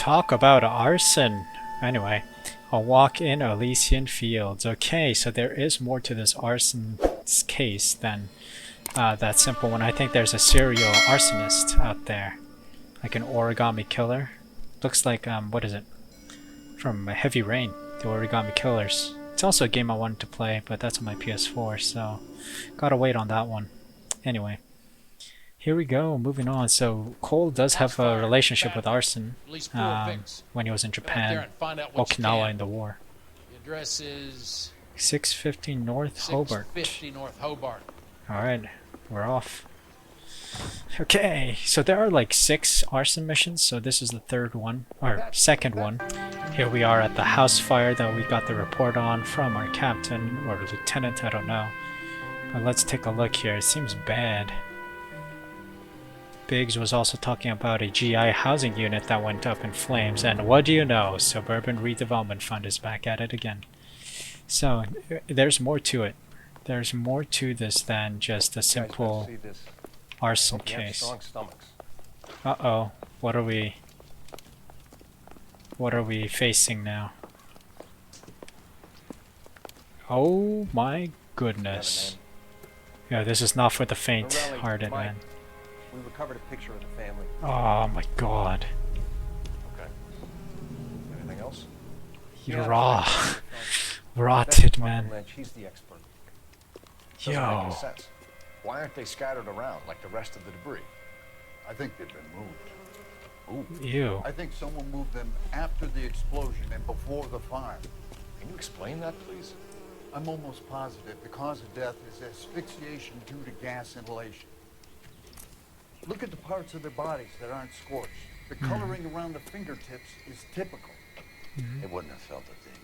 Talk about arson. Anyway, a walk in Elysian Fields. Okay, so there is more to this arson case than that simple one. I think there's a serial arsonist out there, like an origami killer. Looks like what is it? From Heavy Rain, the Origami Killers. It's also a game I wanted to play, but that's on my PS4, so gotta wait on that one. Anyway, here we go, moving on. So Cole does have a relationship with arson when he was in Japan, Okinawa in the war. The address is 650 North Hobart. 650 North Hobart. Alright, we're off. Okay, so there are like 6 arson missions, so this is the third one, or second one. Here we are at the house fire that we got the report on from our captain, or lieutenant, I don't know. But let's take a look here, it seems bad. Biggs was also talking about a GI housing unit that went up in flames, and what do you know, Suburban Redevelopment Fund is back at it again. So, there's more to it. There's more to this than just a simple arson case. Uh-oh, what are we facing now? Oh my goodness. Yeah, this is not for the faint-hearted, man. We recovered a picture of the family. Oh my god. Okay. Anything else? You're raw. Rotted, man. Lynch, he's the expert. Doesn't make Yo. any sense. Why aren't they scattered around like the rest of the debris? I think they've been moved. Ew. I think someone moved them after the explosion and before the fire. Can you explain that, please? I'm almost positive the cause of death is asphyxiation due to gas inhalation. Look at the parts of their bodies that aren't scorched. The coloring around the fingertips is typical. They wouldn't have felt a thing.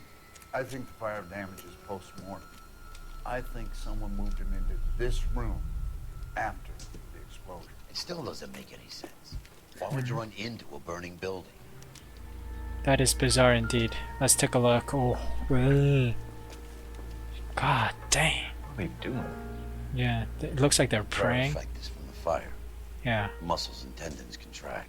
I think the fire damage is post-mortem. I think someone moved him into this room after the explosion. It still doesn't make any sense. Why would you run into a burning building? That is bizarre indeed. Let's take a look. Oh, ugh. God dang. What are they doing? Yeah, it looks like they're Fire praying. effect is from the fire. Yeah. Muscles and tendons contract.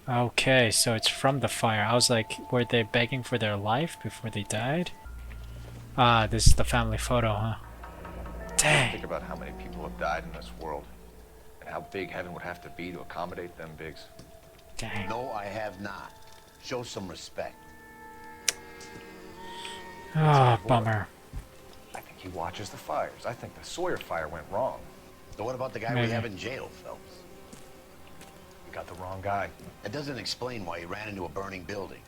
Okay, so it's from the fire. I was like, were they begging for their life before they died? Ah, this is the family photo, huh? Dang. Think about how many people have died in this world, and how big heaven would have to be to accommodate them, Biggs. Dang. No, I have not. Show some respect. Ah, bummer. I think he watches the fires. I think the Sawyer fire went wrong. So what about the guy Maybe. we have in jail, Phelps? We got the wrong guy. It doesn't explain why he ran into a burning building.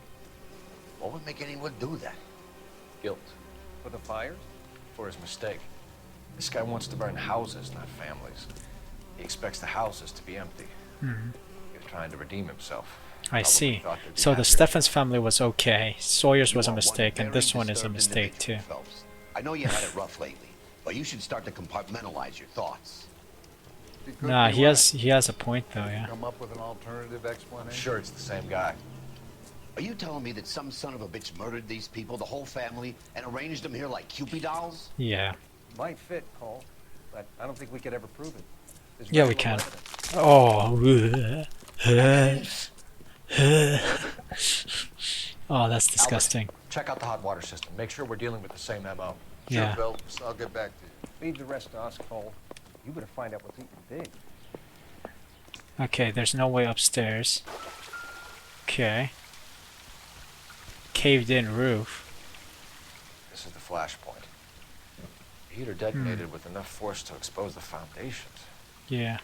What would make anyone do that? Guilt For the fires? for his mistake. This guy wants to burn houses, not families. He expects the houses to be empty. He's trying to redeem himself. I Probably see. thought they'd be So the happier. Stephens family was okay. Sawyer's was You a are mistake, and very this one is a disturbed mistake too. individual, Phelps. I know you had it rough lately, but you should start to compartmentalize your thoughts. He could Nah, be he right. has a point though, yeah. Come up with an alternative I'm explanation. sure it's the same guy. Are you telling me that some son of a bitch murdered these people, the whole family, and arranged them here like Cupid dolls? Yeah. Might fit, Cole, but I don't think we could ever prove it. There's Yeah, very we little can. evidence. Oh, that's disgusting. Check out the hot water system. Make sure we're dealing with the same MO. Sure, Yeah. Phelps. I'll get back to you. Leave the rest to us, Cole. You better find out what's eating Big. Okay, there's no way upstairs. Okay. Caved in roof. This is the flashpoint. The heater detonated with enough force to expose the foundations. Yeah.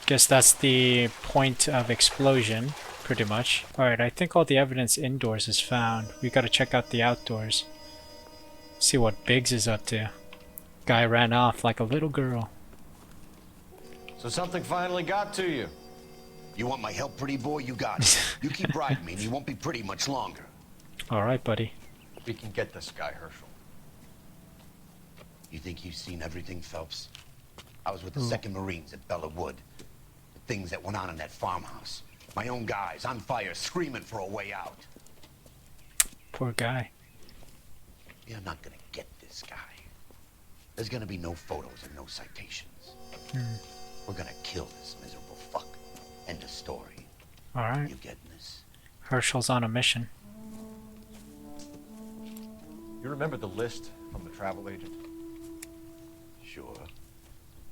Guess that's the point of explosion, pretty much. Alright, I think all the evidence indoors is found. We gotta check out the outdoors. See what Biggs is up to. Guy ran off like a little girl. So something finally got to you. You want my help, pretty boy? You got it. You keep riding me and you won't be pretty much longer. Alright, buddy. We can get this guy, Herschel. You think you've seen everything, Phelps? I was with the 2nd Marines at Bella Wood. The things that went on in that farmhouse. My own guys on fire, screaming for a way out. Poor guy. You're not gonna get this guy. There's gonna be no photos and no citations. We're gonna kill this miserable fuck. End of story. Alright. You getting this? Herschel's on a mission. You remember the list from the travel agent? Sure.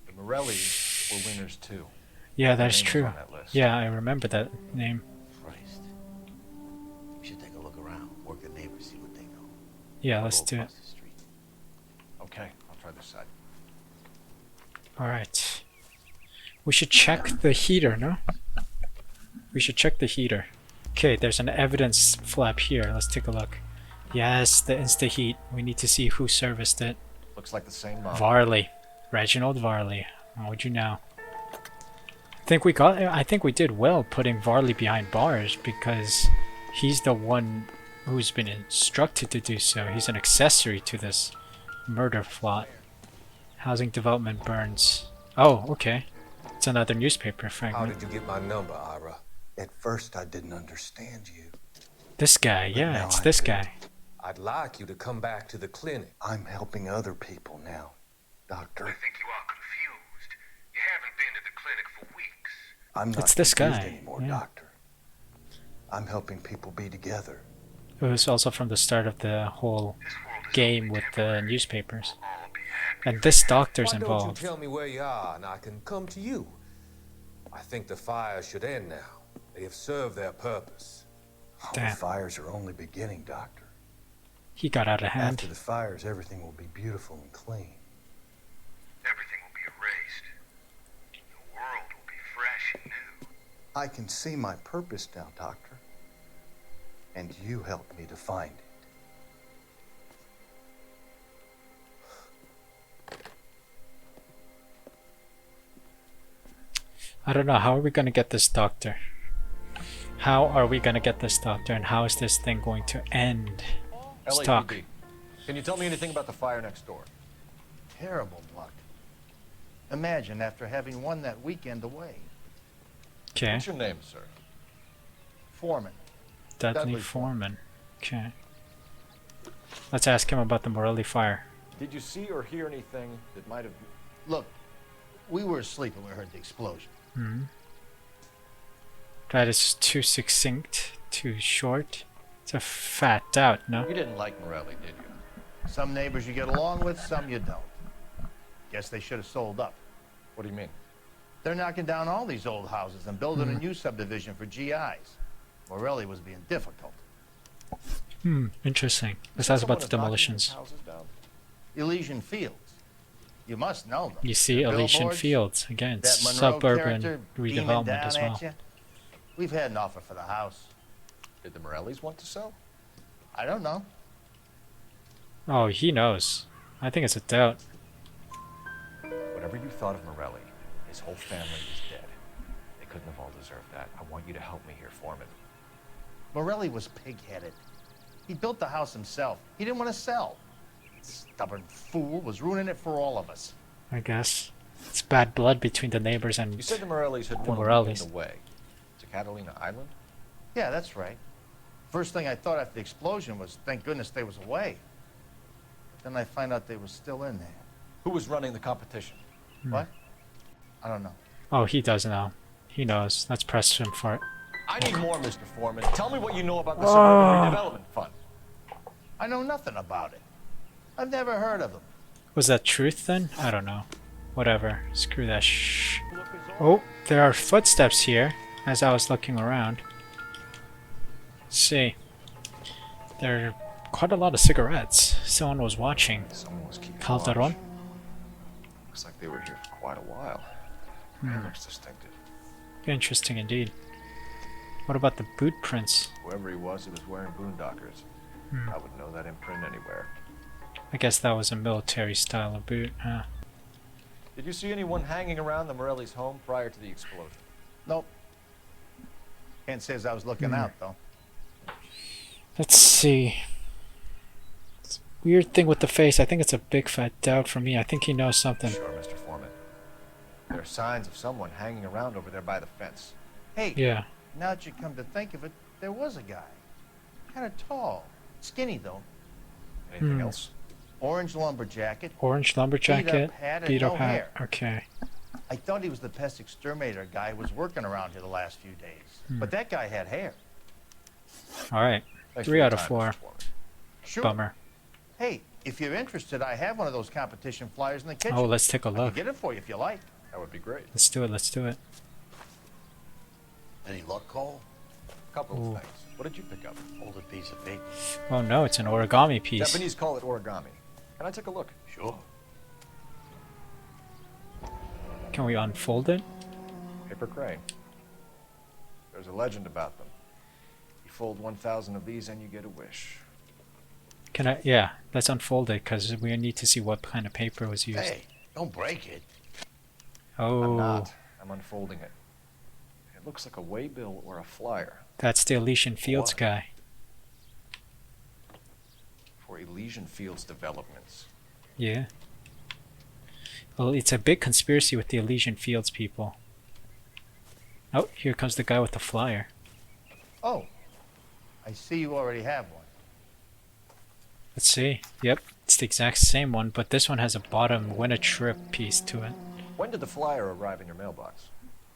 The Morellis were winners too. Yeah, Their that's name was true. on that list. Yeah, I remember that name. Christ. We should take a look around. Work the neighbors, see what they know. Yeah, I'll let's go do it. across the street. Okay, I'll try this side. Alright. We should check the heater, no? We should check the heater. Okay, there's an evidence flap here. Let's take a look. Yes, the Insta-Heat. We need to see who serviced it. Looks like the same model. Varley. Reginald Varley. How would you know? I think we did well putting Varley behind bars because he's the one who's been instructed to do so. He's an accessory to this murder plot. Housing development burns. Oh, okay. It's another newspaper How fragment. did you get my number, Ira? At first, I didn't understand you. This guy, yeah, now it's I this do. guy. I'd like you to come back to the clinic. I'm helping other people now, Doctor. I think you are confused. You haven't been to the clinic for weeks. I'm not It's this confused guy, anymore, yeah. Doctor. I'm helping people be together. It was also from the start of the whole This world is game only with the temporary. newspapers. All be happy. And this doctor's Why don't involved. you tell me where you are and I can come to you? I think the fire should end now. They have served their purpose. Damn. The fires are only beginning, Doctor. He got out of After hand. the fires, everything will be beautiful and clean. Everything will be erased. The world will be fresh and new. I can see my purpose now, Doctor. And you helped me to find it. I don't know. How are we going to get this doctor? How are we going to get this doctor? And how is this thing going to end? Let's talk. LAPD. Can you tell me anything about the fire next door? Terrible luck. Imagine after having won that weekend away. Okay. What's your name, sir? Foreman. Dudley Dudley Foreman. Okay. Let's ask him about the Morelli fire. Did you see or hear anything that might have... Look, we were asleep when we heard the explosion. Hmm. That is too succinct, too short. It's a fat doubt, no? You didn't like Morelli, did you? Some neighbors you get along with, some you don't. Guess they should have sold up. What do you mean? They're knocking down all these old houses and building a new subdivision for GIs. Morelli was being difficult. Interesting. This is about the Someone is knocking demolitions. these houses down? Elysian Fields. You must know them. You see The Elysian billboards, Fields. Again, that it's Monroe suburban character beaming redevelopment down as at well. you. We've had an offer for the house. Did the Morellis want to sell? I don't know. Oh, he knows. I think it's a doubt. Whatever you thought of Morelli, his whole family is dead. They couldn't have all deserved that. I want you to help me here, Foreman. Morelli was pig-headed. He built the house himself. He didn't want to sell. Stubborn fool was ruining it for all of us. I guess. It's bad blood between the neighbors and You said the Morellis had The won a Morellis. weekend away to Catalina Island? Yeah, that's right. First thing I thought after the explosion was, thank goodness they was away. But then I find out they was still in there. Who was running the competition? What? I don't know. Oh, he does know. He knows. Let's press him for it. I need more, Mr. Foreman. Tell me what you know about the Suburban Redevelopment Fund. I know nothing about it. I've never heard of them. Was that truth then? I don't know. Whatever. Screw that Oh, there are footsteps here as I was looking around. Let's see. There are quite a lot of cigarettes. Someone was watching. Someone was keeping Calderon? watch. Looks like they were here for quite a while. That looks distinctive. Interesting indeed. What about the boot prints? Whoever he was wearing boondockers. I would know that imprint anywhere. I guess that was a military style of boot, huh? Did you see anyone hanging around the Morellis' home prior to the explosion? Nope. Can't say as I was looking out, though. Let's see. It's a weird thing with the face. I think it's a big fat doubt for me. I think he knows something. Sure, Mr. Foreman. There are signs of someone hanging around over there by the fence. Hey, Yeah. now that you come to think of it, there was a guy. Kind of tall. Skinny, though. Anything else? Orange lumber jacket. Orange lumber Beat-up jacket, hat and beat up no hat. hair. Okay. I I thought he was the pest exterminator guy who was working around here the last few days. But that guy had hair. Alright. Thanks 3 for your out of time, 4. Mr. Foreman. Sure. Bummer. Hey, if you're interested, I have one of those competition flyers in the kitchen. Oh, let's take a I can look. get it for you if you like. That would be great. Let's do it, let's do it. Any luck, Cole? Couple Ooh. of things. What did you pick up? Hold a piece of paper. Oh no, it's an origami piece. Japanese call it origami. Can I take a look? Sure. Can we unfold it? Paper crane. There's a legend about them. You fold 1,000 of these and you get a wish. Can I? Yeah, let's unfold it because we need to see what kind of paper was used. Hey, don't break it. Oh, I'm not. I'm unfolding it. It looks like a waybill or a flyer that's the Elysian Fields What? guy. for Elysian Fields developments. Yeah. Well, it's a big conspiracy with the Elysian Fields people. Oh, here comes the guy with the flyer. Oh, I see you already have one. Let's see. Yep, it's the exact same one, but this one has a bottom win a trip piece to it. When did the flyer arrive in your mailbox?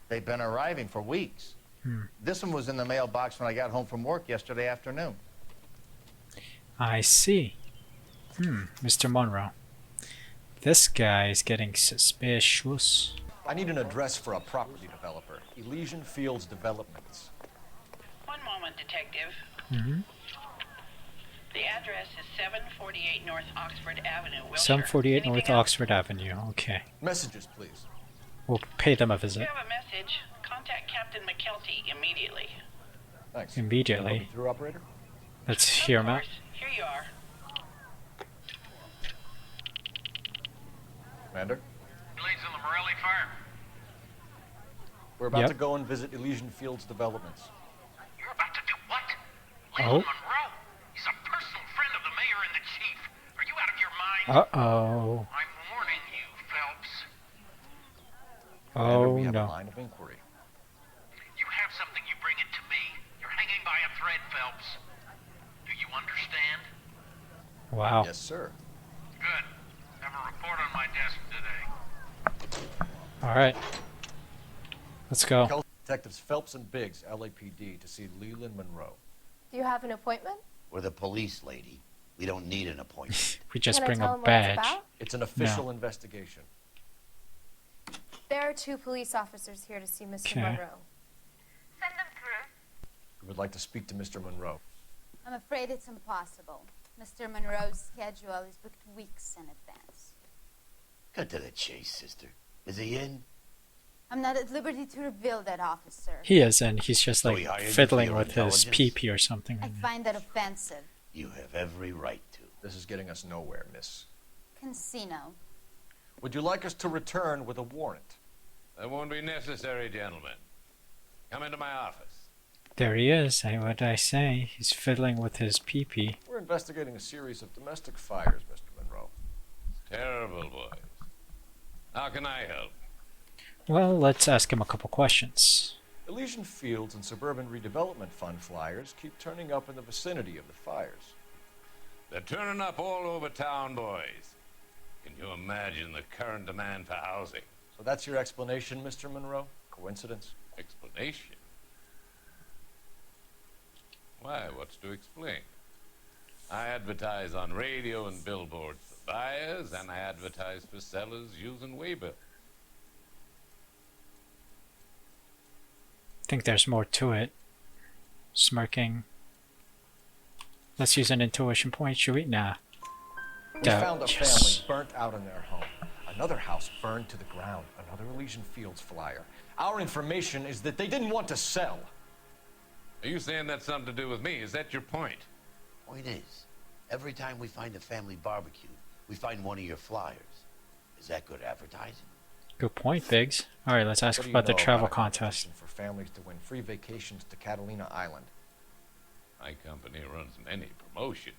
They've been arriving for weeks. This one was in the mailbox when I got home from work yesterday afternoon. I see. Mr. Monroe. This guy is getting suspicious. I need an address for a property developer. Elysian Fields Developments. One moment, Detective. Mm-hmm. The address is 748 North Oxford Avenue, Wilshire. 748 North Anything else? Oxford Avenue. Okay. Messages, please. We'll pay them a If you visit. have a message, contact Captain McKelty immediately. Thanks. Immediately. Can I help you through, operator? Let's hear Of him out. course. Here you are. Commander? Leads on the Morelli fire. We're about Yep. to go and visit Elysian Fields Developments. You're about to do what? Oh. Leland Monroe. He's a personal friend of the mayor and the chief. Are you out of your mind? Uh-oh. I'm warning you, Phelps. Commander, Oh, we have a no. line of inquiry. You have something, you bring it to me. You're hanging by a thread, Phelps. Do you understand? Wow. Yes, sir. Good. Have a report on my desk today. All right. Let's go. Kelso Detectives Phelps and Biggs, LAPD, to see Leland Monroe. Do you have an appointment? We're the police, lady. We don't need an appointment. We just Can bring I tell a him what it's badge. about? It's an official investigation. There are 2 police officers here to see Mr. Okay. Monroe. Send them through. We would like to speak to Mr. Monroe. I'm afraid it's impossible. Mr. Monroe's schedule is booked weeks in advance. Cut to the chase, sister. Is he in? I'm not at liberty to reveal that, officer. He is, and he's just So like he hired you for fiddling your with his intelligence? pee-pee or something. I find that offensive. You have every right to. This is getting us nowhere, miss. Casino. Would you like us to return with a warrant? That won't be necessary, gentlemen. Come into my office. There he is. What did I say? He's fiddling with his pee-pee. We're investigating a series of domestic fires, Mr. Monroe. Terrible, boys. How can I help? Well, let's ask him a couple questions. Elysian Fields and Suburban Redevelopment Fund flyers keep turning up in the vicinity of the fires. They're turning up all over town, boys. Can you imagine the current demand for housing? So that's your explanation, Mr. Monroe? Coincidence? Explanation? Why, what's to explain? I advertise on radio and billboards for buyers, and I advertise for sellers using waybill. I think there's more to it. Smirking. Let's use an intuition point, should we? Nah. We Doubt. found a Yes. family burnt out in their home. Another house burned to the ground. Another Elysian Fields flyer. Our information is that they didn't want to sell. Are you saying that's something to do with me? Is that your point? Point is, every time we find a family barbecue, we find one of your flyers. Is that good advertising? Good point, Biggs. Alright, let's ask What do you about the know travel about a contest. competition for families to win free vacations to Catalina Island? My company runs many promotions.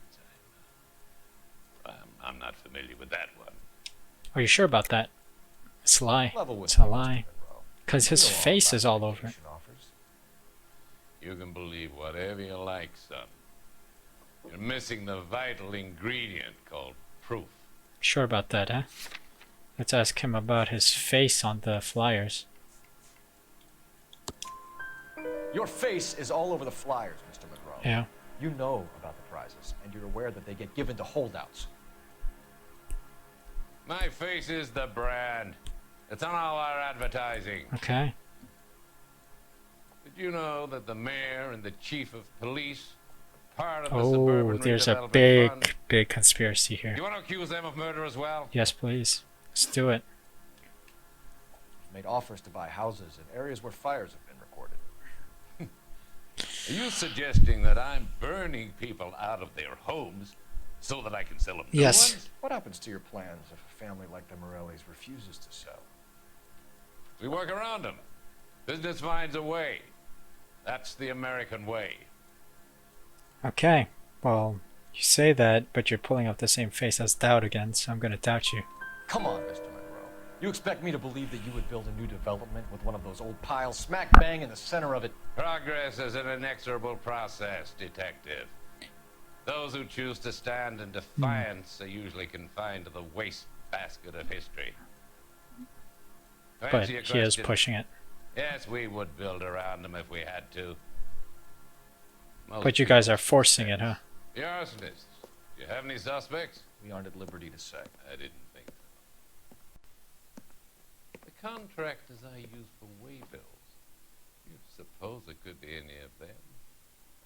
I'm not familiar with that one. Are you sure about that? It's a lie. Level with It's a me, Mr. lie. Monroe. Because his You know all face about is all over it. vacation offers. You can believe whatever you like, son. You're missing the vital ingredient called proof. Sure about that, huh? Let's ask him about his face on the flyers. Your face is all over the flyers, Mr. Monroe. Yeah. You know about the prizes, and you're aware that they get given to holdouts. My face is the brand. It's on all our advertising. Okay. Did you know that the mayor and the chief of police are part of the suburban There's a redevelopment fund? big conspiracy here. You want to accuse them of murder as well? Yes, please. Let's do it. Made offers to buy houses in areas where fires have been recorded. Are you suggesting that I'm burning people out of their homes so that I can sell them new Yes. ones? What happens to your plans if a family like the Morellis refuses to sell? We work around them. Business finds a way. That's the American way. Okay. Well, you say that, but you're pulling up the same face as doubt again, so I'm gonna doubt you. Come on, Mr. Monroe. You expect me to believe that you would build a new development with one of those old piles smack bang in the center of it? Progress is an inexorable process, detective. Those who choose to stand in defiance are usually confined to the wastebasket of history. To But answer your he is question, pushing it. yes, we would build around them if we had to. Most But you guys are forcing it, huh? The arsonists. Do you have any suspects? We aren't at liberty to say. I didn't think so. The contractors I use for waybills. You suppose it could be any of them?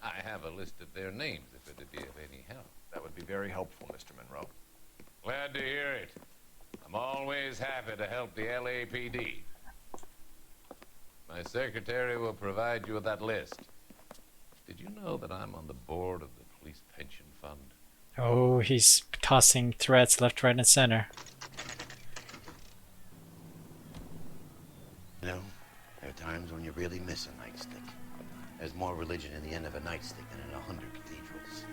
I have a list of their names if it'd be of any help. That would be very helpful, Mr. Monroe. Glad to hear it. I'm always happy to help the LAPD. My secretary will provide you with that list. Did you know that I'm on the board of the police pension fund? Oh, he's tossing threats left, right, and center. You know, there are times when you really miss a nightstick. There's more religion in the end of a nightstick than in 100 cathedrals.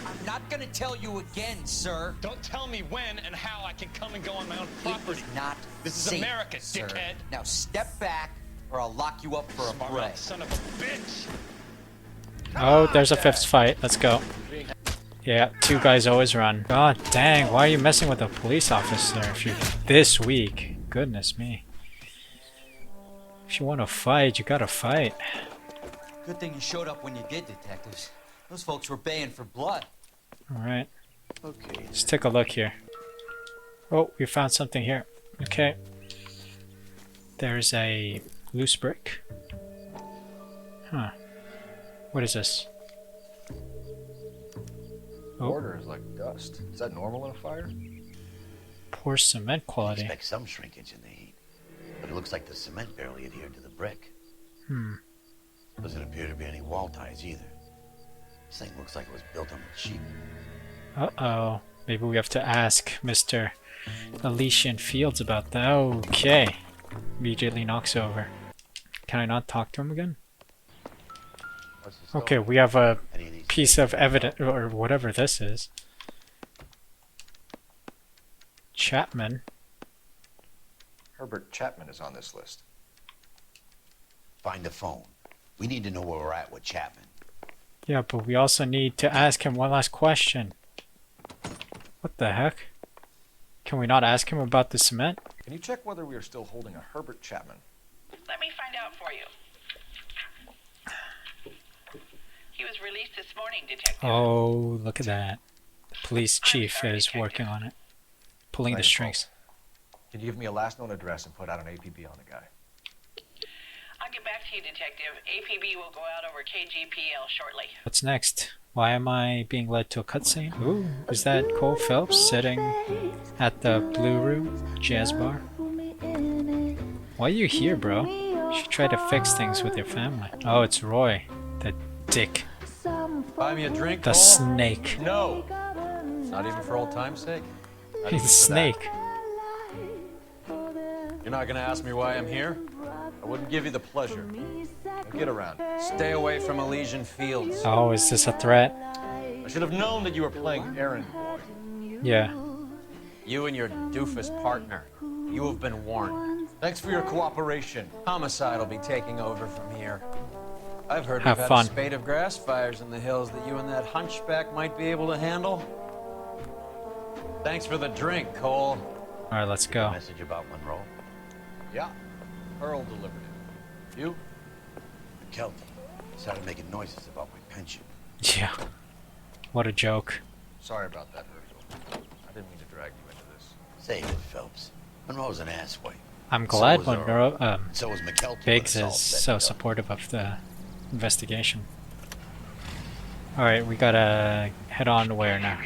I'm not gonna tell you again, sir. Don't tell me when and how I can come and go on my own property. It is not This is safe, America, sir. dickhead. Now step back, or I'll lock you up for Smart a bray. mouth son of a bitch. Oh, there's a fifth fight. Let's go. Yeah, two guys always run. God dang, why are you messing with a police officer if you're this weak? Goodness me. If you want to fight, you gotta fight. Good thing you showed up when you did, detectives. Those folks were baying for blood. Alright. Okay. Let's take a look here. Oh, we found something here. Okay. There's a loose brick. Huh. What is this? Oh. Mortar is like dust. Is that normal in a fire? Poor cement quality. Expect some shrinkage in the heat, but it looks like the cement barely adhered to the brick. Doesn't appear to be any wall ties either. This thing looks like it was built on a cheap. Uh-oh. Maybe we have to ask Mr. Elysian Fields about that. Okay. Immediately knocks over. Can I not talk to him again? Okay, we have a piece of evidence, or whatever this is. Chapman. Herbert Chapman is on this list. Find the phone. We need to know where we're at with Chapman. Yeah, but we also need to ask him one last question. What the heck? Can we not ask him about the cement? Can you check whether we are still holding a Herbert Chapman? Let me find out for you. He was released this morning, Detective. Oh, look at that. The police chief is working on it. Pulling the strings. Can you give me a last known address and put out an APB on the guy? I'll get back to you, Detective. APB will go out over KGPL shortly. What's next? Why am I being led to a cutscene? Ooh, is that Cole Phelps sitting at the Blue Room Jazz Bar? Why are you here, bro? You should try to fix things with your family. Oh, it's Roy. The dick. Buy me a drink, The Cole? snake. No. Not even for old time's sake. Not He's even a for snake. that. You're not gonna ask me why I'm here? I wouldn't give you the pleasure. Now get around. Stay away from Elysian Fields. Oh, is this a threat? I should have known that you were playing errand boy. Yeah. You and your doofus partner. You have been warned. Thanks for your cooperation. Homicide will be taking over from here. I've heard have we've fun. had a spate of grass fires in the hills that you and that hunchback might be able to handle. Thanks for the drink, Cole. All right, let's go. Message about Monroe? Yeah. Earl delivered it. You? McKelty started making noises about my pension. Yeah. What a joke. Sorry about that, Virgil. I didn't mean to drag you into this. Save it, Phelps. Monroe's an asswipe. I'm glad So was Monroe, so was McKelty. Biggs when is it's all said so and done. supportive of the investigation. All right, we gotta head on to where now?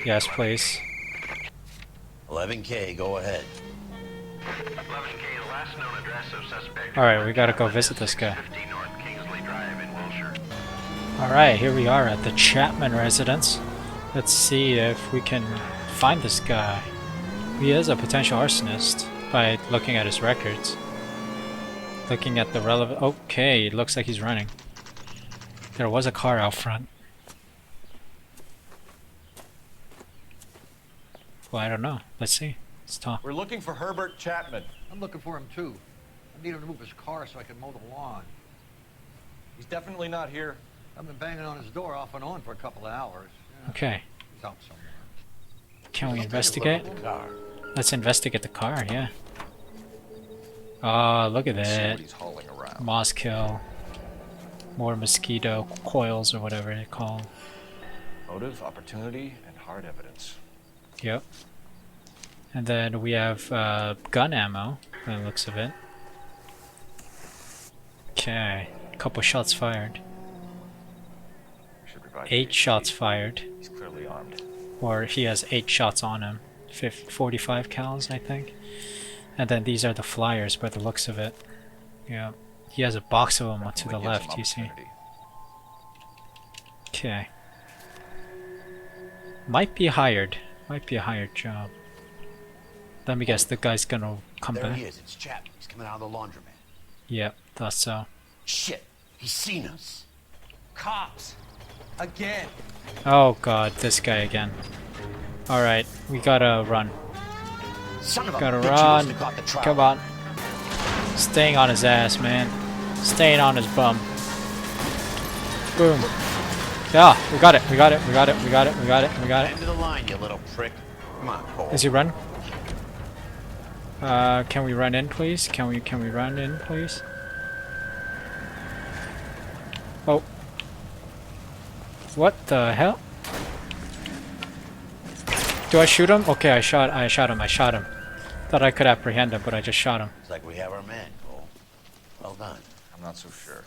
Yes, please. 11K, go ahead. 11K, the last known address of suspect. All right, we gotta go visit this guy. 50 North Kingsley Drive in Wilshire. All right, here we are at the Chapman residence. Let's see if we can find this guy. He is a potential arsonist by looking at his records. Looking at the relevant... Okay, it looks like he's running. There was a car out front. Well, I don't know. Let's see. Let's talk. We're looking for Herbert Chapman. I'm looking for him too. I need him to move his car so I can mow the lawn. He's definitely not here. I've been banging on his door off and on for a couple of hours. Yeah, Okay. he's out somewhere. Can we investigate? The car. Let's investigate the car, yeah. Oh, look at See that. what he's hauling around. Moss kill. More mosquito coils or whatever they're called. Motive, opportunity, and hard evidence. Yep. And then we have gun ammo, by the looks of it. Okay. Couple shots fired. We should revive 8 the shots APD. fired. He's clearly armed. Or he has 8 shots on him. 45 cals, I think. And then these are the flyers by the looks of it. Yeah. He has a box of them to the Definitely gives left, him you see. opportunity. Okay. Might be hired. Might be a hired job. Let me guess, the guy's gonna come There back. he is. It's Chapman. He's coming out of the laundromat. Yep, thought so. Shit. He's seen us. Cops! Again! Oh god, this guy again. Alright, we gotta run. Son of a Gotta bitch, he run. must have caught the trout. Come on. Staying on his ass, man. Staying on his bum. Boom. Yeah, we got it, we got it, we got it, we got it, we got it, we got it. End of the line, you little prick. Come on, Cole. Is he run? Can we run in, please? Can we run in, please? Oh. What the hell? Do I shoot him? Okay, I shot him. Thought I could apprehend him, but I just shot him. It's like we have our man, Cole. Well done. I'm not so sure.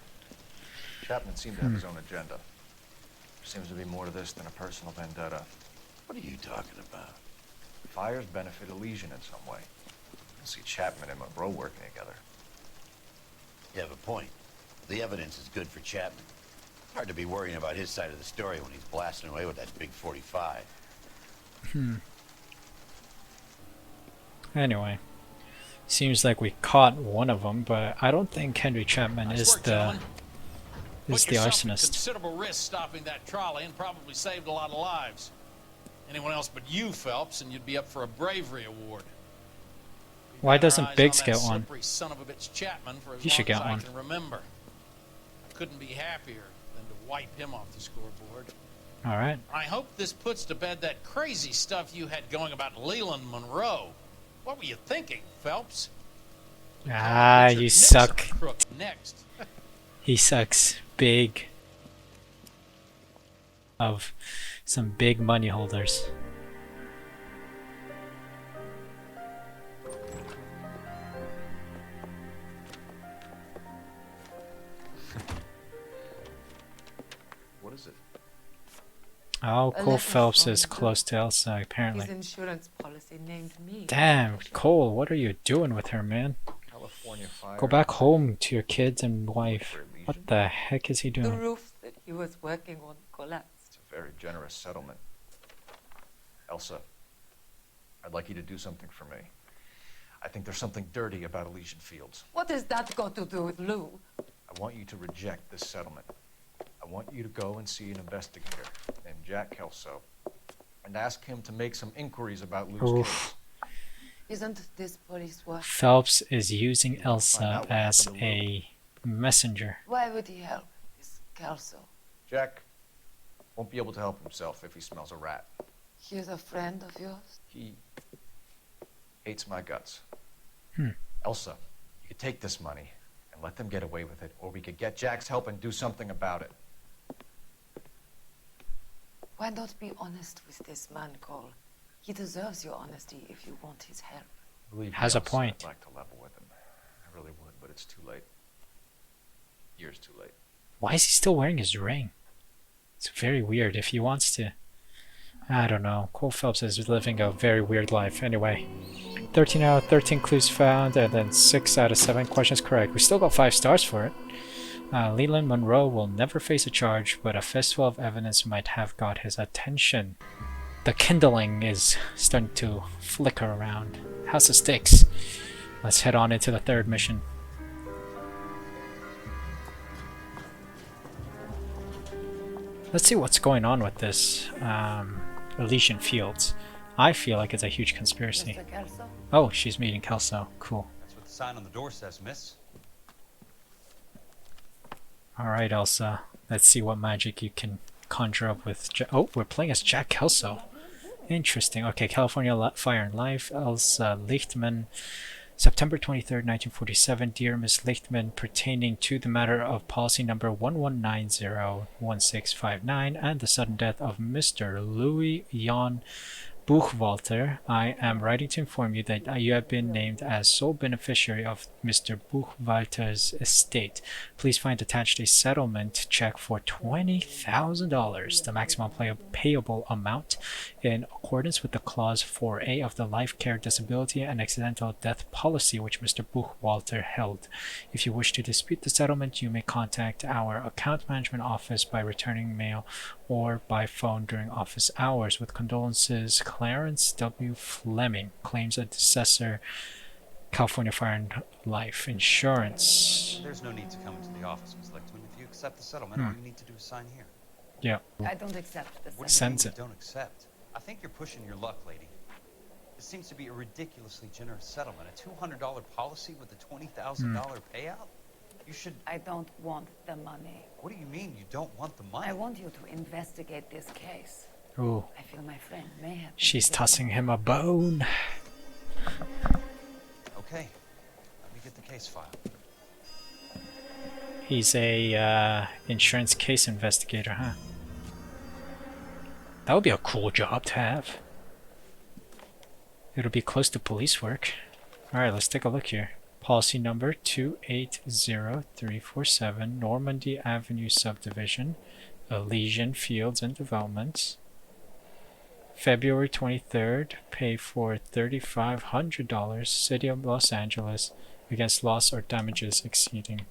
Chapman seemed to have his own agenda. There seems to be more to this than a personal vendetta. What are you talking about? Fires benefit Elysian in some way. I see Chapman and Monroe working together. You have a point. The evidence is good for Chapman. Hard to be worrying about his side of the story when he's blasting away with that big 45. Anyway. Seems like we caught one of them, but I don't think Henry Chapman Nice is work, the gentlemen. Put yourself at arsonist. considerable risk stopping that trolley and probably saved a lot of lives. Anyone else but you, Phelps, and you'd be up for a bravery award. We've Why got our doesn't eyes Biggs on get that one? slippery son of a bitch Chapman for as He should long get as one. I can remember. I couldn't be happier than to wipe him off the scoreboard. Alright. I hope this puts to bed that crazy stuff you had going about Leland Monroe. What were you thinking, Phelps? Ah, Richard you Nixon suck. crook next. He sucks big. Of some big money holders. What is it? Oh, A Cole letter Phelps from is the- close to Elsa, apparently. His insurance policy named me. Damn, Cole, what are you doing with her, man? California fire. Go back home to your kids and wife. What the heck is he The doing? roof that he was working on collapsed. It's a very generous settlement. Elsa, I'd like you to do something for me. I think there's something dirty about Elysian Fields. What has that got to do with Lou? I want you to reject this settlement. I want you to go and see an investigator named Jack Kelso and ask him to make some inquiries about Lou's case. Oof. Isn't this police work? Phelps is using Elsa as a messenger. Why would he help? It's Kelso. Jack won't be able to help himself if he smells a rat. He's a friend of yours? He hates my guts. Hmm. Elsa, you could take this money and let them get away with it, or we could get Jack's help and do something about it. Why not be honest with this man, Cole? He deserves your honesty if you want his help. Believe me, Has a Elsa, point. I'd like to level with him. I really would, but it's too late. Years too late. Why is he still wearing his ring? It's very weird. If he wants to, I don't know. Cole Phelps is living a very weird life. Anyway, 13 out of 13 clues found, and then 6 out of 7 questions correct. We still got 5 stars for it. Leland Monroe will never face a charge, but a fistful of evidence might have got his attention. The kindling is starting to flicker around. House of Sticks. Let's head on into the third mission. Let's see what's going on with this Elysian Fields. I feel like it's a huge conspiracy. Mr. Kelso? Oh, she's meeting Kelso. Cool. That's what the sign on the door says, miss. Alright, Elsa. Let's see what magic you can conjure up with... Oh, we're playing as Jack Kelso. Interesting. Okay, California Fire and Life. Elsa Lichtman. September 23rd, 1947. Dear Miss Lichtman, pertaining to the matter of policy number 11901659 and the sudden death of Mr. Louis Jan Buchwalter, I am writing to inform you that you have been named as sole beneficiary of Mr. Buchwalter's estate. Please find attached a settlement check for $20,000, the maximum payable amount, in accordance with the Clause 4A of the Life Care, Disability, and Accidental Death Policy which Mr. Buchwalter held. If you wish to dispute the settlement, you may contact our account management office by returning mail or by phone during office hours. With condolences, Clarence W. Fleming, claims assessor, California Fire and Life Insurance. There's no need to come into the office, Miss Lichtman. If you accept the settlement, all you need to do is sign here. Yeah. I don't accept the What Sends do you it. mean you don't accept? I think you're pushing your luck, lady. This seems to be a ridiculously generous settlement. A $200 policy with a $20,000 payout? You should... I don't want the money. What do you mean you don't want the money? I want you to investigate this case. Ooh. I feel my friend may have... She's tossing him a bone. Okay. Let me get the case file. He's a insurance case investigator, huh? That would be a cool job to have. It'll be close to police work. Alright, let's take a look here. Policy number 280347, Normandy Avenue Subdivision, Elysian Fields and Developments. February 23rd, pay for $3,500, City of Los Angeles, against loss or damages exceeding.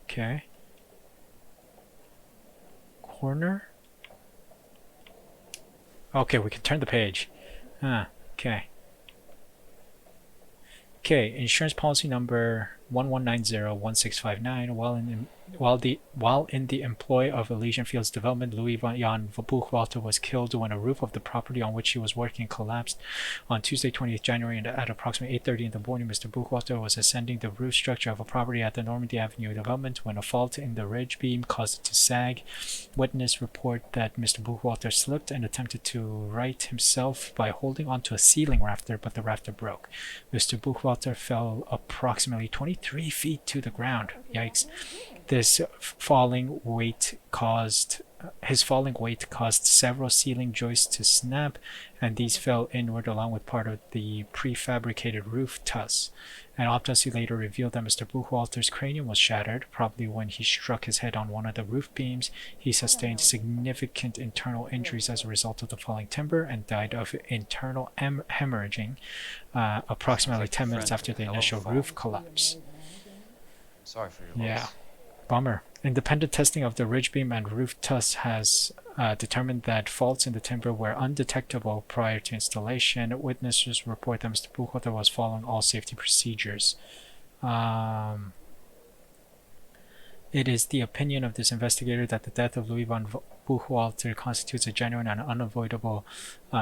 Okay. Corner? Okay, we can turn the page. Okay. Okay, insurance policy number 11901659. While in the employ of Elysian Fields Development, Louis Jan Buchwalter was killed when a roof of the property on which he was working collapsed on Tuesday, 20th January, and at approximately 8:30 in the morning. Mr. Buchwalter was ascending the roof structure of a property at the Normandy Avenue development when a fault in the ridge beam caused it to sag. Witness report that Mr. Buchwalter slipped and attempted to right himself by holding onto a ceiling rafter, but the rafter broke. Mr. Buchwalter fell approximately 23 feet to the ground. Yikes. His falling weight caused several ceiling joists to snap, and these fell inward along with part of the prefabricated roof truss. An autopsy later revealed that Mr. Buchwalter's cranium was shattered, probably when he struck his head on one of the roof beams. He sustained significant internal injuries as a result of the falling timber and died of internal hemorrhaging approximately 10 minutes after the initial roof collapse. Sorry for your loss. Yeah. Bummer. Independent testing of the ridge beam and roof truss has determined that faults in the timber were undetectable prior to installation. Witnesses report that Mr. Buchwalter was following all safety procedures. It is the opinion of this investigator that the death of Louis von Buchwalter constitutes a genuine and unavoidable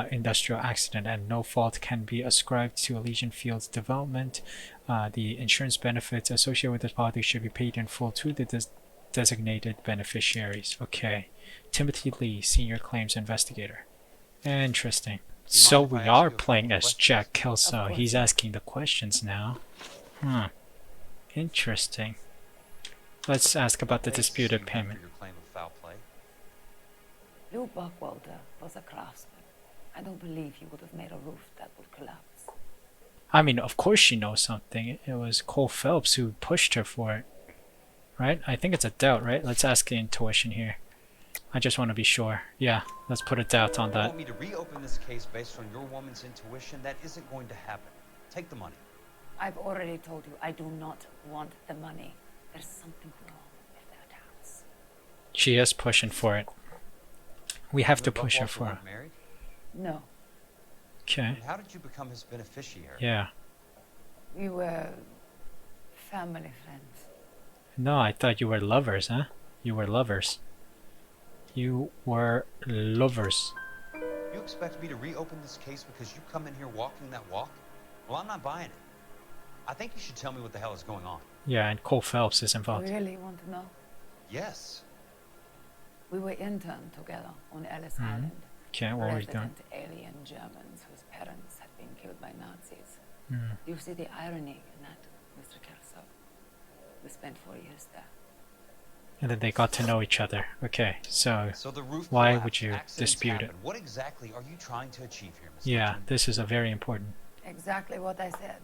industrial accident, and no fault can be ascribed to Elysian Field's development. The insurance benefits associated with this policy should be paid in full to the designated beneficiaries. Okay. Timothy Lee, Senior Claims Investigator. Interesting. So we are playing as Jack Kelso. He's asking the questions now. Interesting. Let's ask about the disputed payment. Your claim of foul play. Lou Buckwalter was a craftsman. I don't believe he would have made a roof that would collapse. I mean, of course she knows something. It was Cole Phelps who pushed her for it. Right? I think it's a doubt, right? Let's ask the intuition here. I just want to be sure. Yeah, let's put a doubt on You that. want me to reopen this case based on your woman's intuition? That isn't going to happen. Take the money. I've already told you I do not want the money. There's something wrong with that house. She is pushing for it. We have to push her for it. Married? No. Okay. And how did you become his beneficiary? Yeah. We were family friends. No, I thought you were lovers, huh? You were lovers. You were lovers. You expect me to reopen this case because you come in here walking that walk? Well, I'm not buying it. I think you should tell me what the hell is going on. Yeah, and Cole Phelps is You involved. really want to know? Yes. We were interned together on Ellis Island. Okay, what were you doing? Resident alien Germans whose parents had been killed by Nazis. Mm. You see the irony in that, Mr. Kelso? We spent 4 years there. And then they got to know each other. Okay, so the roof why collapsed, would you accidents dispute it? happen. What exactly are you trying to achieve here, Mr. Yeah, this is a very important. Exactly what I said.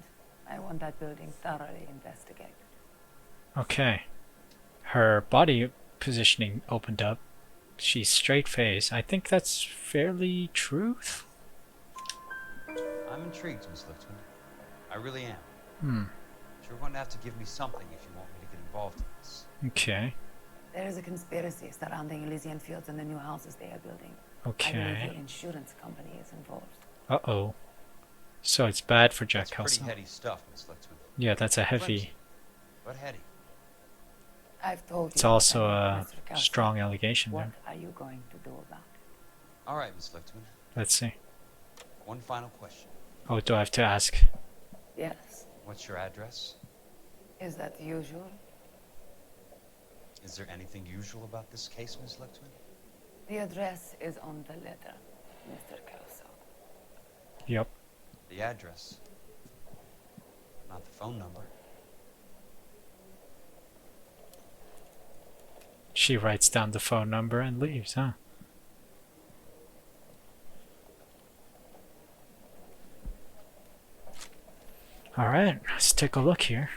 I want that building thoroughly investigated. Okay. Her body positioning opened up. She's straight face. I think that's fairly true. I'm intrigued, Miss Lipton. I really am. Hmm. But you're going to have to give me something if you want me to get involved in this. Okay. There is a conspiracy surrounding Elysian Fields and the new houses they are building. I Okay. believe your insurance company is involved. Uh-oh. So it's bad for Jack That's Kelso. pretty heady stuff, Miss Lipton. Yeah, that's a heavy. But heady. I've told you. It's also what I a know, Mr. Kelso. strong allegation What there. are you going to do about it? All right, Miss Lipton. Let's see. One final question. Oh, do I have to ask? Yes. What's your address? Is that usual? Is there anything usual about this case, Miss Lipton? The address is on the letter, Mr. Kelso. Yep. The address. Not the phone number. She writes down the phone number and leaves, huh? Alright, let's take a look here.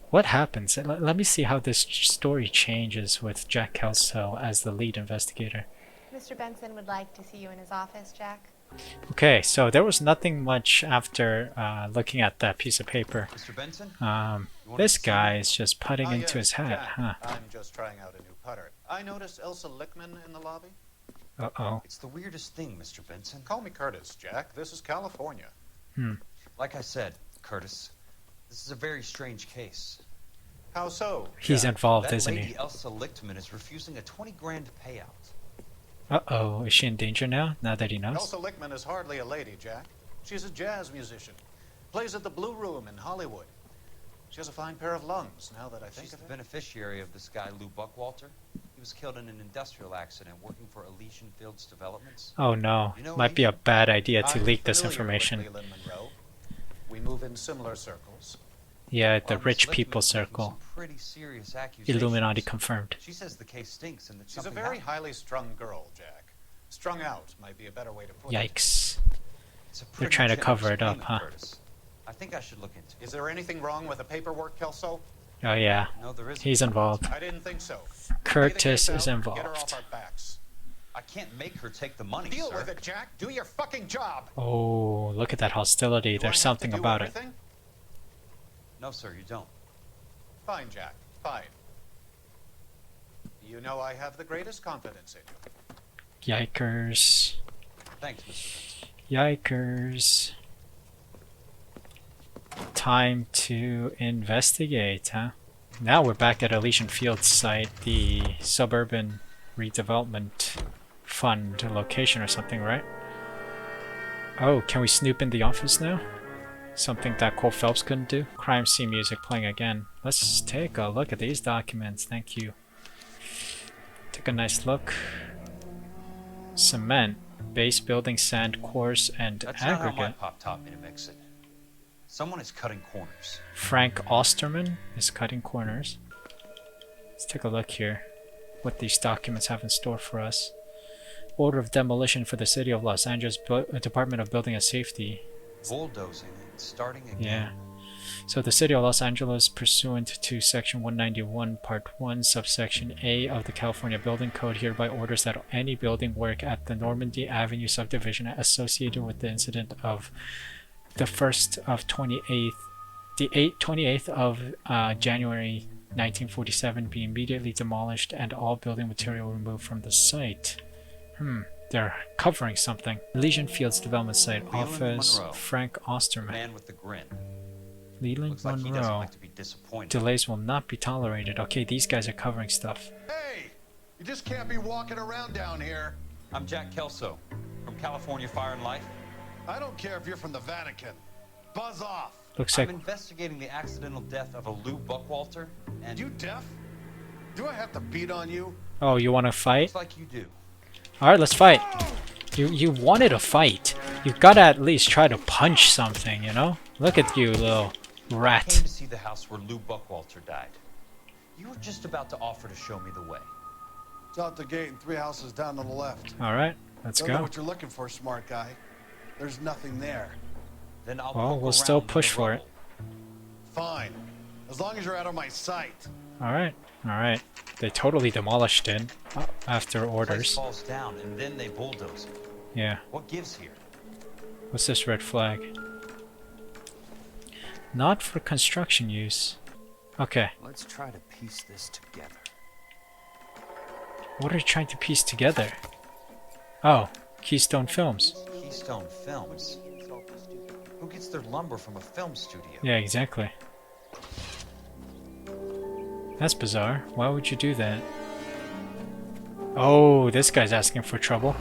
What happens? Let me see how this story changes with Jack Kelso as the lead investigator. Mr. Benson would like to see you in his office, Jack. Okay, so there was nothing much after looking at that piece of paper. Mr. Benson? This guy is just putting Ah, into yes, his hat, Jack. huh? I'm just trying out a new putter. I noticed Elsa Lickman in the lobby. Uh-oh. It's the weirdest thing, Mr. Benson. Call me Curtis, Jack. This is California. Like I said, Curtis, this is a very strange case. How so? He's involved, that isn't lady he? Elsa Lichtman is refusing a 20 grand payout. Uh-oh, is she in danger now that he knows? Elsa Lickman is hardly a lady, Jack. She's a jazz musician. Plays at the Blue Room in Hollywood. She has a fine pair of lungs, now that I think She's of the it. beneficiary of this guy, Lou Buckwalter. He was killed in an industrial accident working for Elysian Fields Developments. Oh no, You know, might be a bad idea to I'm leak this familiar with information. Leland Monroe. We move in similar circles. Yeah, the Miss rich Lichtman's people making circle. some pretty serious accusations. Illuminati confirmed. She says the case stinks and that She's a something very happened. highly strung girl, Jack. Strung out might be a better way to put it. Yikes. It's a They're pretty trying to generous cover it up, payment, huh? Curtis. I think I should look into it. Is there anything wrong with the paperwork, Kelso? Oh yeah, No, there isn't. he's involved. I didn't think so. Curtis Lay the is case out, Get her off involved. our backs. I can't make her take the money, Deal sir. with it, Jack. Do your fucking job. Oh, look at that hostility. Do I have There's to something do about it. everything? No, sir, you don't. Fine, Jack. Fine. You know I have the greatest confidence in you. Yikers. Thanks, Mr. Benson. Yikers. Time to investigate, huh? Now we're back at Elysian Fields site, the Suburban Redevelopment Fund location or something, right? Oh, can we snoop in the office now? Something that Cole Phelps couldn't do? Crime scene music playing again. Let's take a look at these documents, thank you. Take a nice look. Cement, base building, sand, coarse, and That's not how my aggregate. pop taught me to mix it. Someone is cutting corners. Frank Osterman is cutting corners. Let's take a look here. What these documents have in store for us. Order of demolition for the City of Los Angeles Department of Building and Safety. Bulldozing and starting again. Yeah. So the City of Los Angeles, pursuant to Section 191, Part 1, Subsection A of the California Building Code, hereby orders that any building work at the Normandy Avenue subdivision associated with the incident of the 1st of 28th of January 1947 be immediately demolished and all building material removed from the site. They're covering something. Elysian Fields Development Site, Office, Monroe. Frank Osterman. Man with the grin. Leland Looks like he doesn't Monroe. like to be disappointed. Delays will not be tolerated. Okay, these guys are covering stuff. Hey, you just can't be walking around down here. I'm Jack Kelso from California Fire and Life. I don't care if you're from the Vatican. Buzz off. Looks I'm like investigating the accidental death of a Lou Buckwalter, and You deaf? Do I have to beat on you? oh, you want to fight? looks like you do. All right, let's fight. You wanted a fight. You gotta at least try to punch something, you know? Look at you, little I rat. came to see the house where Lou Buckwalter died. You were just about to offer to show me the way. It's out the gate and 3 houses down to the left. All right, let's Don't know go. what you're looking for, smart guy. There's nothing there. Then I'll Well, poke we'll still around in push the for it. rubble. Fine. As long as you're out of my sight. All right, all right. They totally demolished it after Place orders. falls down, and then they bulldoze it. Yeah. What gives here? What's this red flag? Not for construction use. Okay. Let's try to piece this together. What are you trying to piece together? Oh, Keystone Films. Keystone Films. Who gets their lumber from a film studio? Yeah, exactly. That's bizarre. Why would you do that? Oh, this guy's asking for trouble.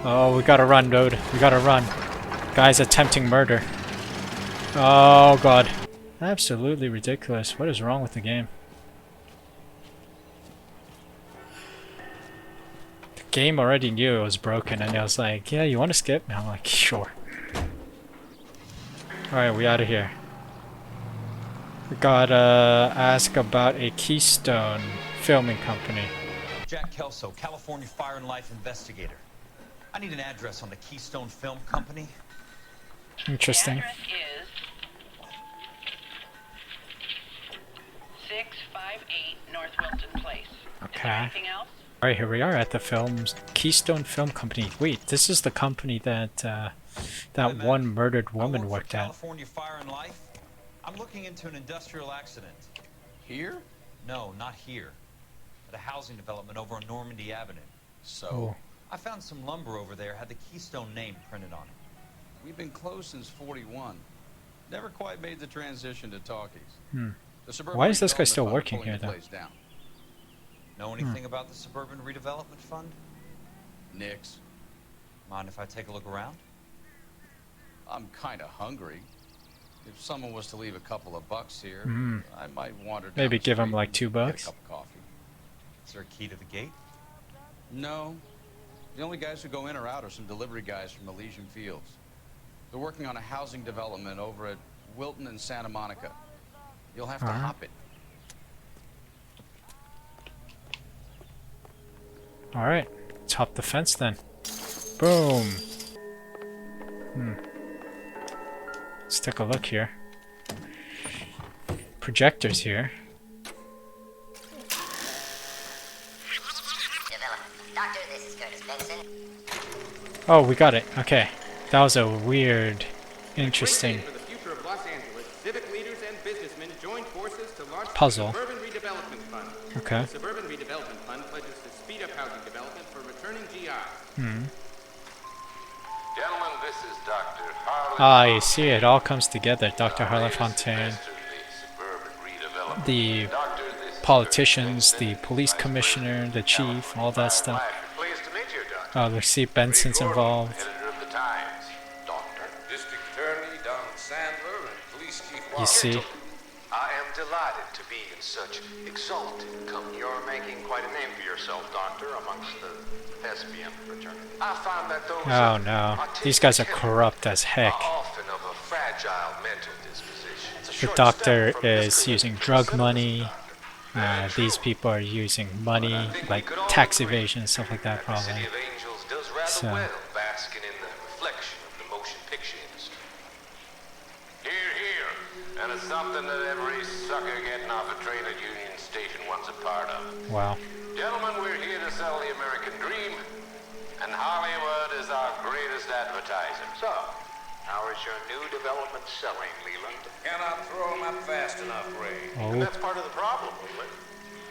Oh, we gotta run, dude. We gotta run. Guy's attempting murder. Oh, God. Absolutely ridiculous. What is wrong with the game? The game already knew it was broken, and it was like, yeah, you want to skip? And I'm like, sure. Alright, we out of here. We gotta ask about a Keystone filming company. Jack Kelso, California Fire and Life investigator. I need an address on the Keystone Film Company. Interesting. The address is 658 North Wilton Place. Okay. Anything else? Alright, here we are at the film's Keystone Film Company. Wait, this is the company that that one murdered woman worked at. California Fire and Life. I'm looking into an industrial accident. Here? No, not here. At a housing development over on Normandy Avenue. Oh. I found some lumber over there, had the Keystone name printed on it. We've been closed since 41. Never quite made the transition to talkies. Hmm. The Suburban Why is this guy Redevelopment still Fund working pulling here, the though? place down. Know anything about the Suburban Redevelopment Fund? Nix. Mind if I take a look around? I'm kind of hungry. If someone was to leave a couple of bucks here, Mm. I might wander down Maybe the give him street like and $2 get a bucks. cup of coffee. Is there a key to the gate? No. The only guys who go in or out are some delivery guys from Elysian Fields. They're working on a housing development over at Wilton and Santa Monica. You'll have to Alright. hop it. Alright, let's hop the fence then. Boom! Let's take a look here. Projectors here. Doctor, this is Curtis Benson. Oh, we got it. Okay. That was a weird, interesting For the future of Los Angeles, civic leaders and businessmen joined forces to launch puzzle. the Suburban Redevelopment Fund. Okay. The Suburban Redevelopment Fund pledges to speed up housing development for returning GI. Gentlemen, this is Dr. Harlan. Ah, you see, it all comes together. Dr. Harlan Fontaine. the politicians, the police commissioner, the chief, all that stuff. Pleased to meet you, Doctor. Oh, let's see, Benson's involved. Editor of the Times. Doctor. District Attorney Don Sandler and Police Chief You see? I am delighted to be in such exalted company. You're making quite a name for yourself, Doctor, amongst the thespian fraternity. I found that those Oh no, these guys are corrupt as heck. often of a fragile mental disposition. It's a The short doctor step from is using drug money. These people are using money, like tax evasion and stuff like that, probably. City of Angels does rather So, well basking in the reflection of the motion picture industry. Here, here. And it's something that every sucker getting off a train at Union Station wants a part of. wow. Gentlemen, we're here to sell the American dream, and Hollywood is our greatest advertiser. So, how is your new development selling, Leland? Cannot throw them up fast enough, Ray. Oh. And that's part of the problem, Leland.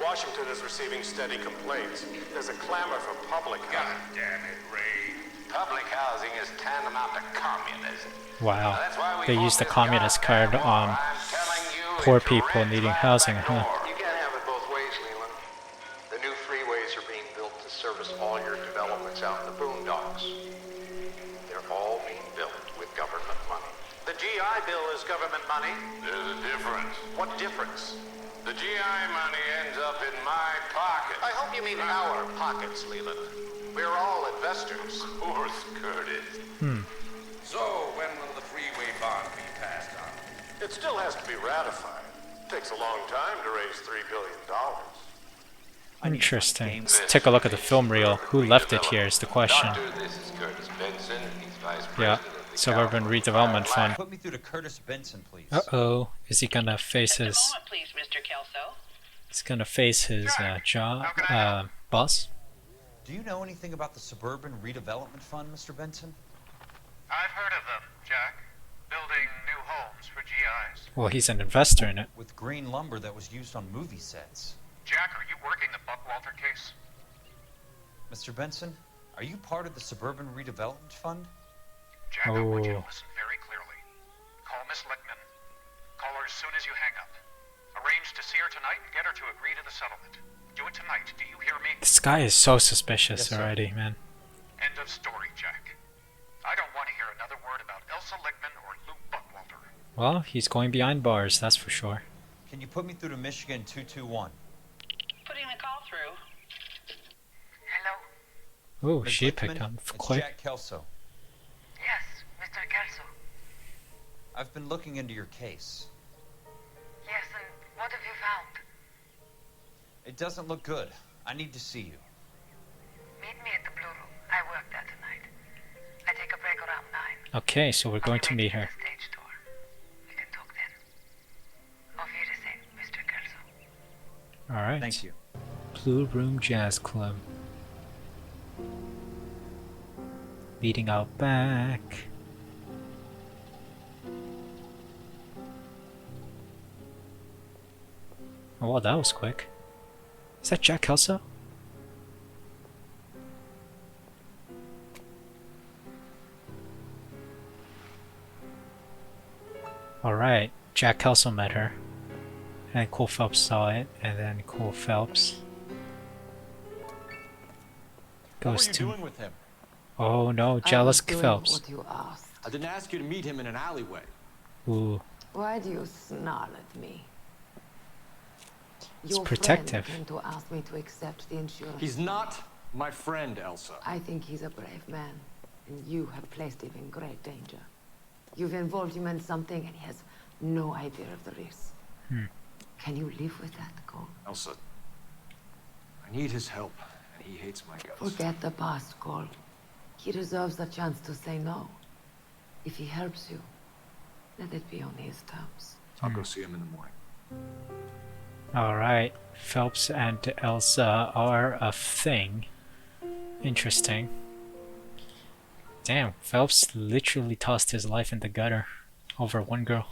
Washington is receiving steady complaints. There's a clamor for public God housing. damn it, Ray. Public housing is tantamount to communism. Wow. That's why we They fought use the this communist card goddamn war. on I'm telling you, poor it's people red needing flag housing, back huh? door. You can't have it both ways, Leland. The new freeways are being built to service all your developments out in the boondocks. They're all being built with government money. The GI Bill is government money. There's a difference. What difference? The GI money ends up in my pocket. I hope you mean our pockets, Leland. We're all investors. Of course, Curtis. So, when will the freeway bond be passed on? It still has to be ratified. It takes a long time to raise $3 billion. Interesting. Let's take a look at the film reel. Who left it here is the question. Doctor, this is Curtis Benson. He's Vice Yeah, President of the Suburban Redevelopment Fund. Put me through to Curtis Benson, please. Uh-oh. Is he gonna face his... Moment, please, Mr. Kelso. He's gonna face his boss? Do you know anything about the Suburban Redevelopment Fund, Mr. Benson? I've heard of them, Jack. Building new homes for GIs. Well, he's an investor in it. With green lumber that was used on movie sets. Jack, are you working the Buckwalter case? Mr. Benson, are you part of the Suburban Redevelopment Fund? Jack, I want you to listen very clearly. Call Miss Lickman. Call her as soon as you hang up. Arrange to see her tonight and get her to agree to the settlement. Do it tonight, do you hear me? This guy is so suspicious Yes, sir. already, man. End of story, Jack. I don't want to hear another word about Elsa Lickman or Lou Buckwalter. Well, he's going behind bars, that's for sure. Can you put me through to Michigan 221? Putting the call through. Hello? Ooh, Ms. she Lickman, picked up it's quick. Jack Kelso. Yes, Mr. Kelso. I've been looking into your case. Yes, and what have you found? It doesn't look good. I need to see you. Meet me at the Blue Room. I work there tonight. I take a break around 9. Okay, so we're going to meet her. Stage door. We can talk then. Auf Wiedersehen, Mr. Kelso. Alright. Thank you. Blue Room Jazz Club. Meeting out back. Oh, well, that was quick. Is that Jack Kelso? Alright, Jack Kelso met her. And Cole Phelps saw it, and then Cole Phelps What goes were you to... doing with him? Oh no, jealous Phelps. What you asked. I didn't ask you to meet him in an alleyway. Ooh, Why do you snarl at me? it's Your protective. friend came to ask me to accept the insurance. He's not my friend, Elsa. I think he's a brave man, and you have placed him in great danger. You've involved him in something, and he has no idea of the risk. Can you live with that, Cole? Elsa, I need his help, and he hates my guts. Forget the past, Cole. He deserves the chance to say no. If he helps you, let it be on his terms. I'll go see him in the morning. Alright, Phelps and Elsa are a thing. Interesting. Damn, Phelps literally tossed his life in the gutter over one girl.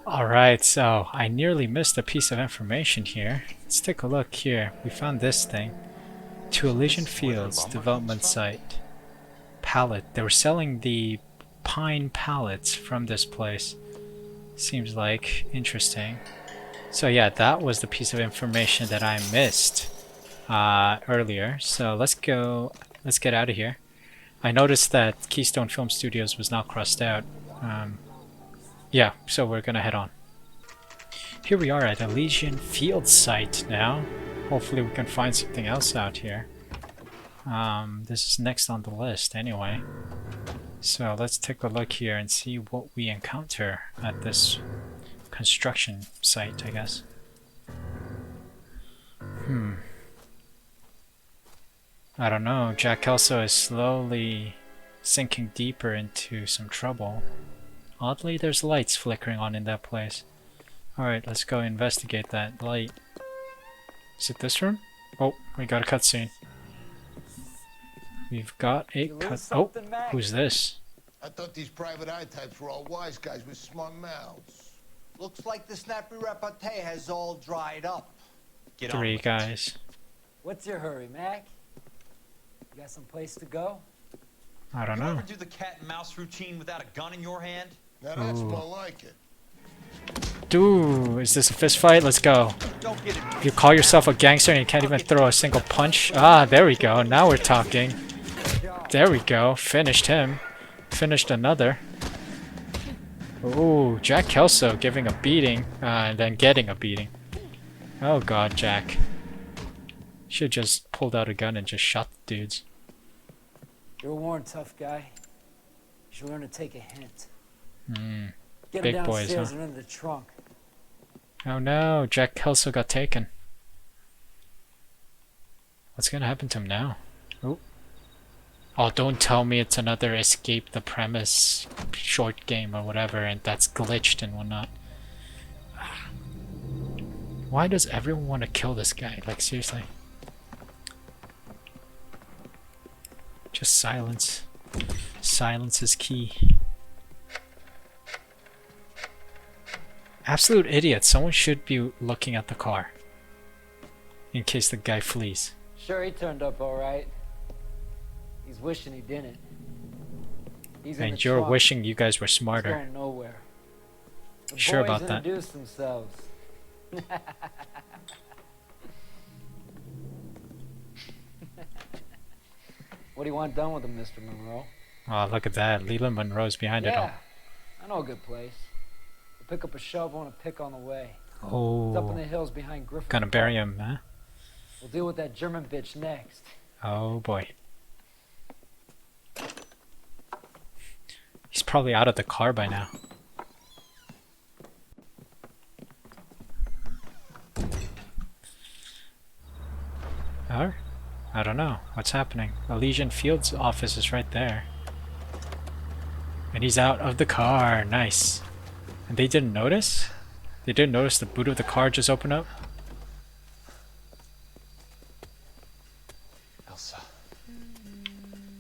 Alright, so I nearly missed a piece of information here. Let's take a look here. We found this thing. To Elysian Fields development site. Pallet. They were selling the pine pallets from this place. Seems like interesting. So yeah, that was the piece of information that I missed earlier. So let's get out of here. I noticed that Keystone Film Studios was now crossed out. Yeah, so we're gonna head on. Here we are at Elysian Field site now. Hopefully we can find something else out here. This is next on the list anyway. So let's take a look here and see what we encounter at this construction site, I guess. I don't know. Jack Kelso is slowly sinking deeper into some trouble. Oddly, there's lights flickering on in that place. Alright, let's go investigate that light. Is it this room? Oh, we got a cutscene. We've got a cut. Oh, who's this? I thought these private eye types were all wise guys with smart mouths. Looks like the snappy repartee has all dried up. Get on Three with it. guys. What's your hurry, Mac? You got some place to go? I don't You know. ever do the cat and mouse routine without a gun in your hand? Now that's Ooh. more like it. Dude, is this a fist fight? Let's go. Don't get it. You call yourself a gangster and you can't even throw a single punch? Ah, there we go. Now we're talking. There we go. Finished him. Finished another. Ooh, Jack Kelso giving a beating and then getting a beating. Oh god, Jack. Should just pulled out a gun and just shot the dudes. You're a worn tough guy. You should learn to take a hint. Get Big him boys, downstairs huh? and into the trunk. Oh no, Jack Kelso got taken. What's gonna happen to him now? Oh. Oh, don't tell me it's another escape the premise short game or whatever and that's glitched and whatnot. Why does everyone want to kill this guy? Like, seriously. Just silence. Silence is key. Absolute idiot. Someone should be looking at the car. In case the guy flees. Sure, he turned up all right. He's wishing he didn't. He's in And the you're trunk. wishing you guys were He's smarter. going nowhere. The Sure boys about that? introduced themselves. What do you want done with him, Mr. Monroe? Oh, look at that. Leland Monroe's behind it all. Yeah, I know a good place. We'll pick up a shovel and a pick on the way. Oh. It's up in the hills behind Griffin. Gonna bury him, huh? We'll deal with that German bitch next. Oh boy. He's probably out of the car by now. Or? I don't know. What's happening? Elysian Field's office is right there. And he's out of the car. Nice. And they didn't notice? They didn't notice the boot of the car just open up? Elsa.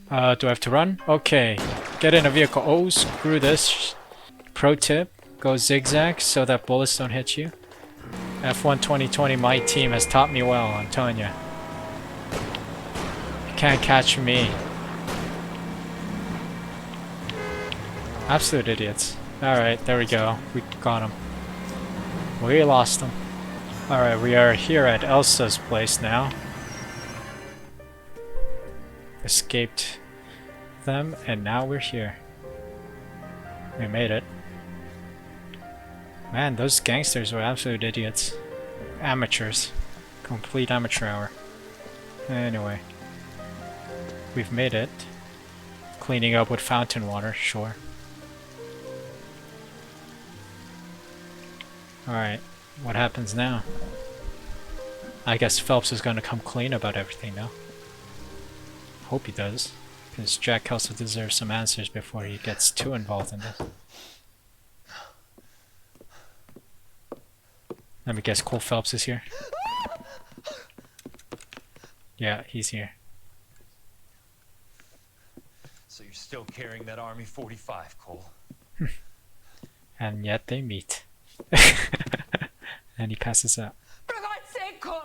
Do I have to run? Okay. Get in a vehicle. Oh, screw this. Pro tip. Go zigzag so that bullets don't hit you. F1 2020, my team has taught me well, I'm telling you. You can't catch me. Absolute idiots. Alright, there we go. We got him. We lost him. Alright, we are here at Elsa's place now. Escaped them, and now we're here. We made it. Man, those gangsters were absolute idiots. Amateurs. Complete amateur hour. Anyway. We've made it. Cleaning up with fountain water, sure. Alright, what happens now? I guess Phelps is gonna come clean about everything now. Hope he does. Because Jack Kelso deserves some answers before he gets too involved in this. Let me guess, Cole Phelps is here? Yeah, he's here. So you're still carrying that Army 45, Cole. And yet they meet. And he passes out. For God's sake, Cole!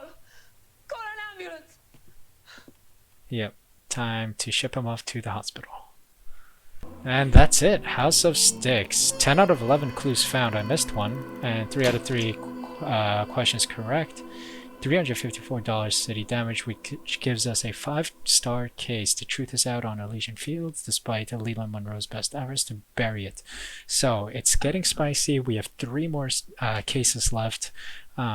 Call an ambulance! Yep, time to ship him off to the hospital. And that's it. House of Sticks. 10 out of 11 clues found. I missed one. And 3 out of 3 questions correct. $354 city damage, which gives us a 5-star case. The truth is out on Elysian Fields, despite Leland Monroe's best efforts to bury it. So it's getting spicy. We have 3 more cases left,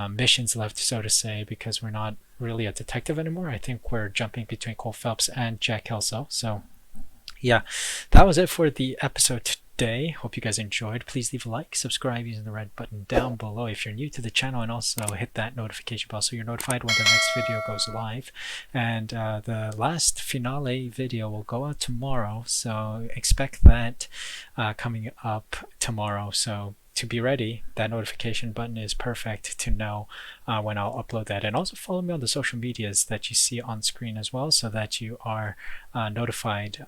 missions left, so to say, because we're not really a detective anymore. I think we're jumping between Cole Phelps and Jack Kelso. So yeah, that was it for the episode today. Hope you guys enjoyed. Please leave a like, subscribe using the red button down below if you're new to the channel, and also hit that notification bell so you're notified when the next video goes live. And the last finale video will go out tomorrow, so expect that coming up tomorrow. So to be ready, that notification button is perfect to know when I'll upload that. And also follow me on the social medias that you see on screen as well, so that you are notified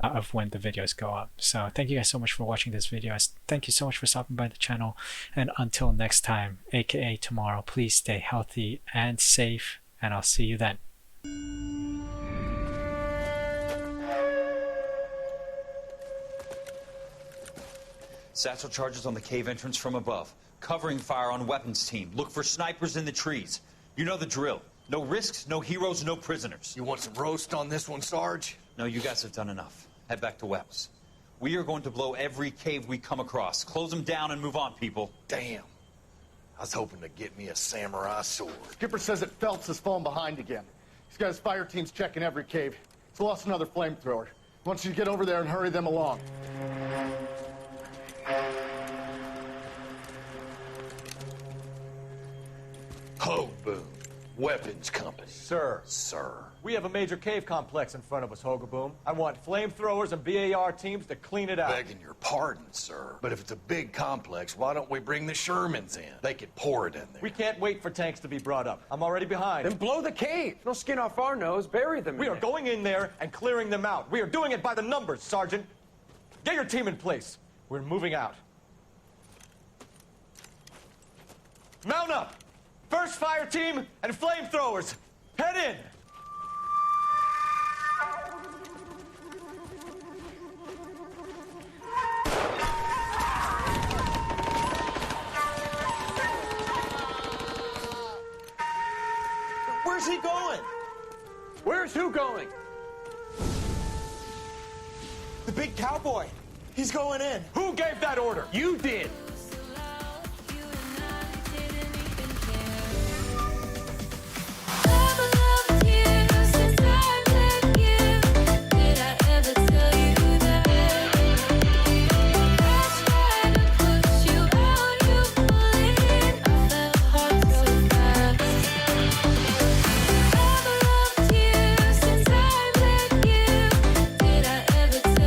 of when the videos go up. So thank you guys so much for watching this video. Thank you so much for stopping by the channel. And until next time, aka tomorrow, please stay healthy and safe, and I'll see you then. Satchel charges on the cave entrance from above. Covering fire on weapons team. Look for snipers in the trees. You know the drill. No risks, no heroes, no prisoners. You want some roast on this one, Sarge? No, you guys have done enough. Head back to Webb's. We are going to blow every cave we come across. Close them down and move on, people. Damn. I was hoping to get me a samurai sword. Skipper says that Phelps has fallen behind again. He's got his fire teams checking every cave. He's lost another flamethrower. He wants you to get over there and hurry them along. Ho, boom. Weapons company. Sir. Sir. We have a major cave complex in front of us, Hogaboom. I want flamethrowers and BAR teams to clean it out. Begging your pardon, sir. But if it's a big complex, why don't we bring the Shermans in? They could pour it in there. We can't wait for tanks to be brought up. I'm already behind. Then blow the cave. No skin off our nose. Bury them. We are going in there and clearing them out. We are doing it by the numbers, Sergeant. Get your team in place. We're moving out. Mount up! First fire team and flamethrowers. Head in! Where's he going? Where's who going? The big cowboy. He's going in. Who gave that order? You did.